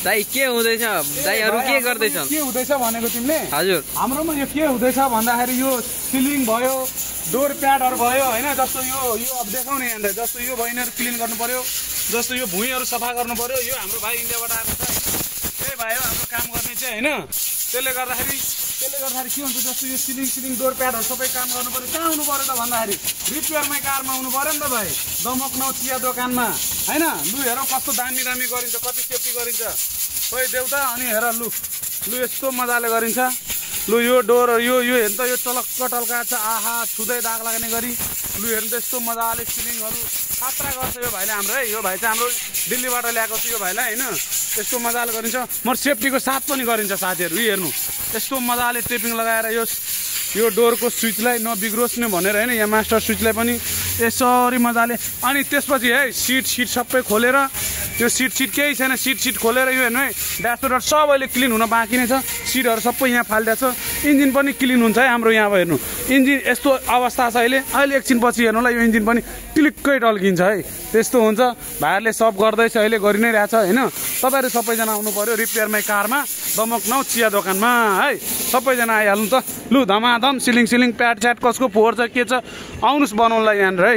दाइ के हुँदैछ दाइ अरु के गर्दैछन् के हुँदैछ भनेको तिमीले हजुर हाम्रोमा यो के हुँदैछ भन्दाखेरि यो सिलिङ भयो डोर प्याडहरु भयो हैन जस्तो यो अब देखाउ नि यहाँले जस्तो यो बहिनीहरु क्लिन गर्नु पर्यो जस्तो यो भुइँहरु सफा गर्नु पर्यो यो हाम्रो भाइ इन्डियाबाट आएको छ त्यही भाइ हो हाम्रो काम गर्ने चाहिँ हैन त्यसले गर्दाखेरि के हुन्छ जस्तो यो सिलिङ डोर प्याडहरु सबै काम गर्नु पर्यो कहाँ आउनु पर्यो त भन्दाखेरि रिपेयरमै कारमा आउनु पर्यो नि त भाइ दमकनौ चिया दोकानमा हैन लु हेर कस्तो दामी गरिन्छ कति सेफ्टी गरिन्छ खोइ देऊ त अनि हेर लु यस्तो मजाले गरिन्छ लु यो डोर यो हेर्नु त यो टलक्क टल्का छ आहा छुदै दाग लाग्ने गरी लु हेर्नु त यस्तो मजाले सिलिङहरु खतरा गर्छ यो भाइले हाम्रो है यो भाइ चाहिँ हाम्रो दिल्लीबाट ल्याएको छ यो भाइलाई हैन यस्तो मजाले गरिन्छ म सेफ्टीको साथ पनि गरिन्छ साथीहरु हेर्नु यस्तो मजाले टेपिङ लगाएर यो डोरको स्विचलाई नबिग्रोस् न भनेर हैन यहाँ मास्टर स्विचलाई पनि यसरी मजाले अनि त्यसपछि है सिट सबै खोलेर यो सिट केही छैन सिट खोलेर यो हेर्नु है ड्यासबोर्ड सबैले क्लिन हुन बाँकी नै छ सिटहरु सबै यहाँ फालिदिएको छ इन्जिन पनि क्लिन हुन्छ है हाम्रो यहाँ अब हेर्नु इन्जिन यस्तो अवस्था छ अहिले एकछिन पछि हेर्नुलाई यो इन्जिन पनि टिलिक्कै टल्किन्छ है त्यस्तो हुन्छ भाइहरुले सब गर्दैछ अहिले गरि नै रहेछ हैन तपाईहरु सबैजना आउनु पर्यो रिपेयरमै कारमा दमकनौ चिया दोकानमा है सबैजना आइहाल्नु त लु धमाधम सिलिङ प्याड च्याट कसको फोहोर छ के छ आउनुस् बनाउनलाई यहाँनिर है